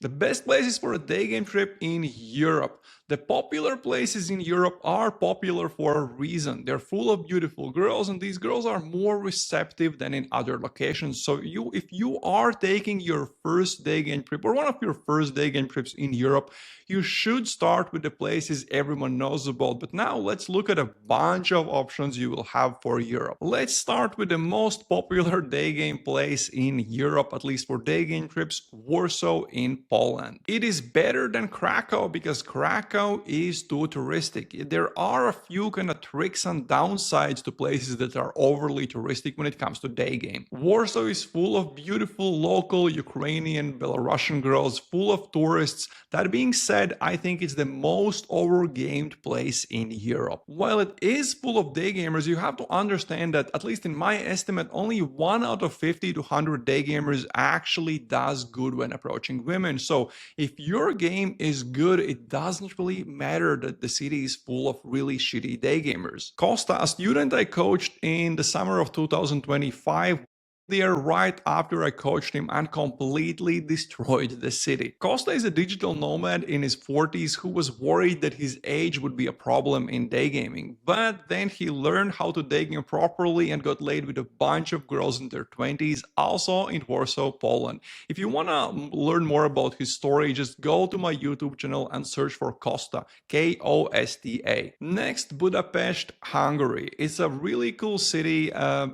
The best places for a day game trip in Europe. The popular places in Europe are popular for a reason. They're full of beautiful girls, and these girls are more receptive than in other locations. So if you are taking your first day game trip or one of your first day game trips in Europe, you should start with the places everyone knows about. But now let's look at a bunch of options you will have for Europe. Let's start with the most popular day game place in Europe, at least for day game trips, Warsaw in Poland. It is better than Krakow because Krakow is too touristic. There are a few kind of tricks and downsides to places that are overly touristic when it comes to day game. Warsaw is full of beautiful local Ukrainian, Belarusian girls, full of tourists. That being said, I think it's the most overgamed place in Europe. While it is full of day gamers, you have to understand that, at least in my estimate, only 1 out of 50 to 100 day gamers actually does good when approaching women. So if your game is good, it doesn't really matter that the city is full of really shitty day gamers. Costa, a student I coached in the summer of 2025, there right after I coached him and completely destroyed the city. Costa is a digital nomad in his 40s who was worried that his age would be a problem in day gaming, but then he learned how to day game properly and got laid with a bunch of girls in their 20s, also in Warsaw, Poland. If you want to learn more about his story, just go to my YouTube channel and search for Costa, Kosta. Next, Budapest, Hungary. It's a really cool city,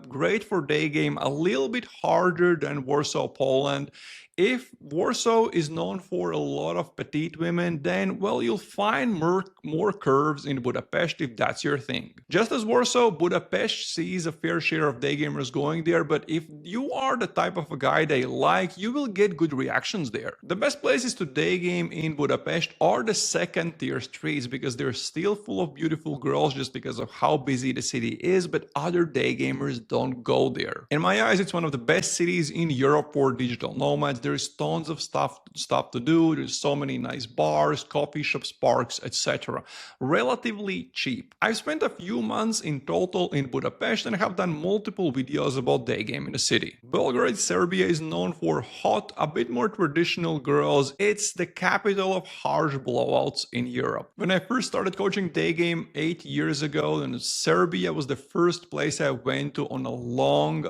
great for day game, a little bit harder than Warsaw, Poland. If Warsaw is known for a lot of petite women, then, well, you'll find more curves in Budapest if that's your thing. Just as Warsaw, Budapest sees a fair share of day gamers going there, but if you are the type of a guy they like, you will get good reactions there. The best places to day game in Budapest are the second tier streets because they're still full of beautiful girls just because of how busy the city is, but other day gamers don't go there. In my eyes, it's one of the best cities in Europe for digital nomads. There's tons of stuff to do. There's so many nice bars, coffee shops, parks, etc. Relatively cheap. I've spent a few months in total in Budapest and have done multiple videos about day game in the city. Belgrade, Serbia is known for hot, a bit more traditional girls. It's the capital of harsh blowouts in Europe. When I first started coaching day game 8 years ago, then Serbia was the first place I went to on a long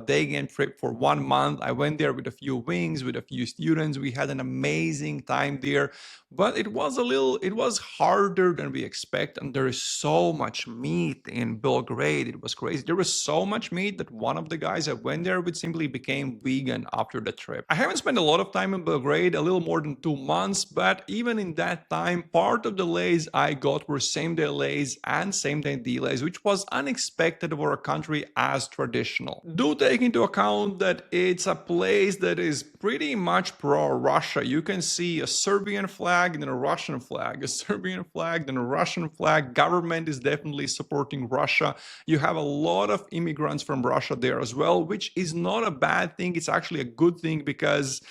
day game trip for 1 month. I went there with a few wings, with a few students. We had an amazing time there, but it was harder than we expect, and there is so much meat in Belgrade. It was crazy. There was so much meat that one of the guys I went there with simply became vegan after the trip. I haven't spent a lot of time in Belgrade, a little more than 2 months, but even in that time, part of the lays I got were same-day lays and same-day delays, which was unexpected for a country as traditional. Do take into account that it's a place that is pretty much pro-Russia. You can see a Serbian flag and a Russian flag, a Serbian flag and a Russian flag. Government is definitely supporting Russia. You have a lot of immigrants from Russia there as well, which is not a bad thing. It's actually a good thing because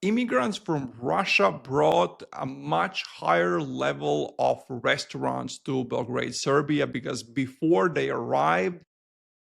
immigrants from Russia brought a much higher level of restaurants to Belgrade, Serbia, because before they arrived,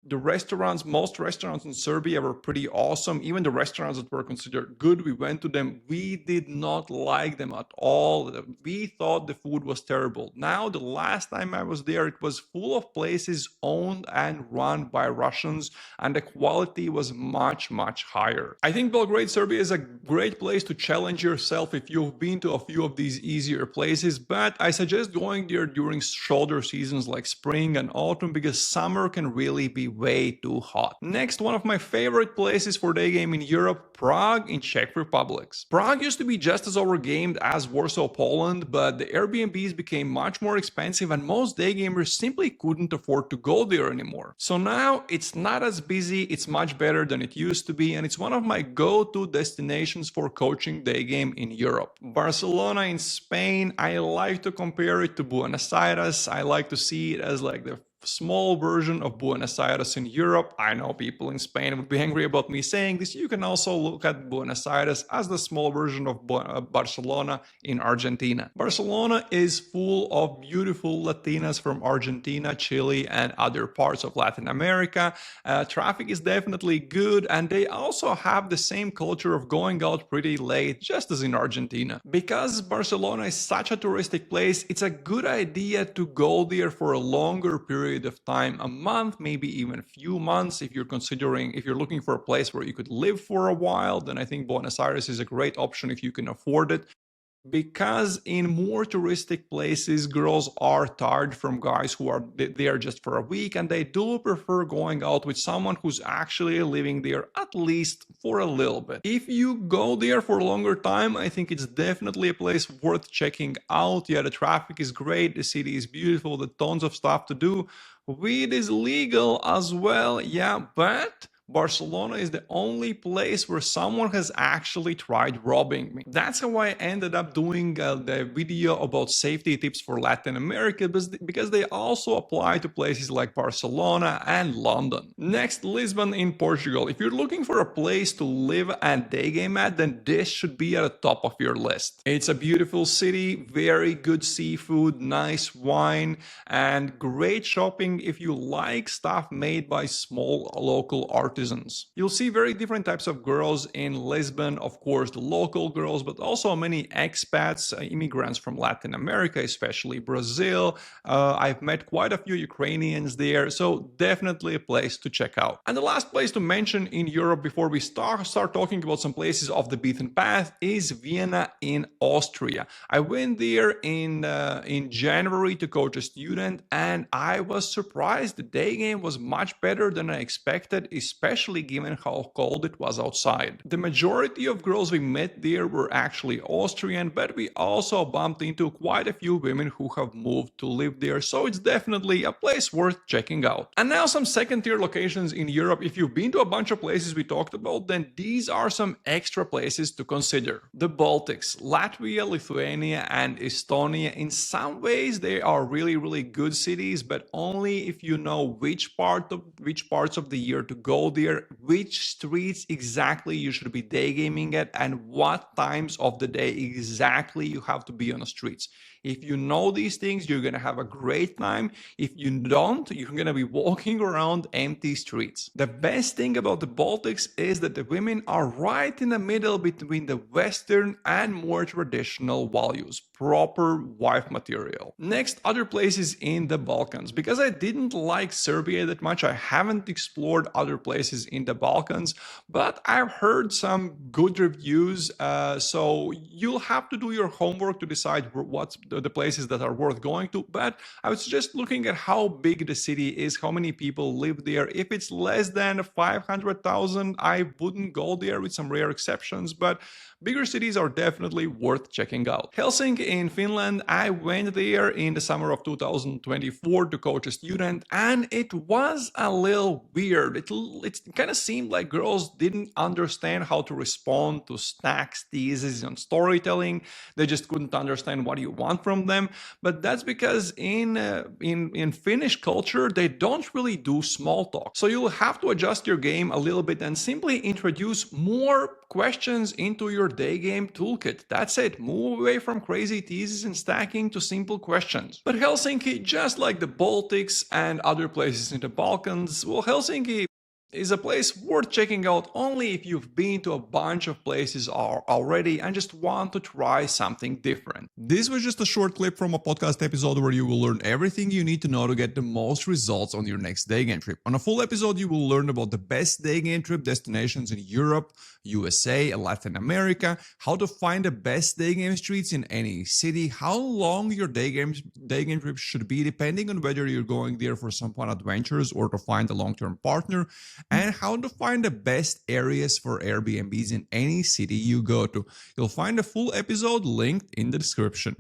most restaurants in Serbia were pretty awesome. Even the restaurants that were considered good, we went to them. We did not like them at all. We thought the food was terrible. Now, the last time I was there, it was full of places owned and run by Russians, and the quality was much, much higher. I think Belgrade, Serbia is a great place to challenge yourself if you've been to a few of these easier places, but I suggest going there during shoulder seasons like spring and autumn because summer can really be way too hot. Next, one of my favorite places for day game in Europe, Prague in Czech Republic. Prague used to be just as overgamed as Warsaw, Poland, but the Airbnbs became much more expensive and most day gamers simply couldn't afford to go there anymore. So now it's not as busy, it's much better than it used to be, and it's one of my go-to destinations for coaching day game in Europe. Barcelona in Spain, I like to compare it to Buenos Aires. I like to see it as like the small version of Buenos Aires in Europe. I know people in Spain would be angry about me saying this. You can also look at Buenos Aires as the small version of Barcelona in Argentina. Barcelona is full of beautiful Latinas from Argentina, Chile, and other parts of Latin America. Traffic is definitely good, and they also have the same culture of going out pretty late, just as in Argentina. Because Barcelona is such a touristic place, it's a good idea to go there for a longer period of time, a month, maybe even a few months. If you're looking for a place where you could live for a while, then I think Buenos Aires is a great option if you can afford it. Because in more touristic places, girls are tired from guys who are there just for a week, and they do prefer going out with someone who's actually living there at least for a little bit. If you go there for a longer time, I think it's definitely a place worth checking out. Yeah, the traffic is great, the city is beautiful, there's tons of stuff to do. Weed is legal as well, yeah, but Barcelona is the only place where someone has actually tried robbing me. That's how I ended up doing the video about safety tips for Latin America, because they also apply to places like Barcelona and London. Next, Lisbon in Portugal. If you're looking for a place to live and day game at, then this should be at the top of your list. It's a beautiful city, very good seafood, nice wine, and great shopping if you like stuff made by small local artisans. You'll see very different types of girls in Lisbon, of course, the local girls, but also many expats, immigrants from Latin America, especially Brazil. I've met quite a few Ukrainians there, so definitely a place to check out. And the last place to mention in Europe before we start talking about some places off the beaten path is Vienna in Austria. I went there in January to coach a student, and I was surprised. The day game was much better than I expected, especially given how cold it was outside. The majority of girls we met there were actually Austrian, but we also bumped into quite a few women who have moved to live there, so it's definitely a place worth checking out. And now some second-tier locations in Europe. If you've been to a bunch of places we talked about, then these are some extra places to consider. The Baltics, Latvia, Lithuania, and Estonia. In some ways, they are really good cities, but only if you know which parts of the year to go there, which streets exactly you should be day gaming at, and what times of the day exactly you have to be on the streets. If you know these things, you're going to have a great time. If you don't, you're going to be walking around empty streets. The best thing about the Baltics is that the women are right in the middle between the Western and more traditional values, proper wife material. Next, other places in the Balkans. Because I didn't like Serbia that much, I haven't explored other places in the Balkans, but I've heard some good reviews, so you'll have to do your homework to decide what's the places that are worth going to. But I was just looking at how big the city is, how many people live there. If it's less than 500,000, I wouldn't go there, with some rare exceptions, but bigger cities are definitely worth checking out. Helsinki in Finland, I went there in the summer of 2024 to coach a student, and it was a little weird. It kind of seemed like girls didn't understand how to respond to stacks, theses, and storytelling. They just couldn't understand what you want from them. But that's because in Finnish culture, they don't really do small talk. So you'll have to adjust your game a little bit and simply introduce more questions into your day game toolkit. That's it. Move away from crazy teases and stacking to simple questions. But Helsinki, just like the Baltics and other places in the Balkans, well, Helsinki is a place worth checking out only if you've been to a bunch of places already and just want to try something different. This was just a short clip from a podcast episode where you will learn everything you need to know to get the most results on your next day game trip. On a full episode, you will learn about the best day game trip destinations in Europe, USA, and Latin America, how to find the best day game streets in any city, how long your day game trip should be depending on whether you're going there for some fun adventures or to find a long-term partner, and how to find the best areas for Airbnbs in any city you go to. You'll find a full episode linked in the description.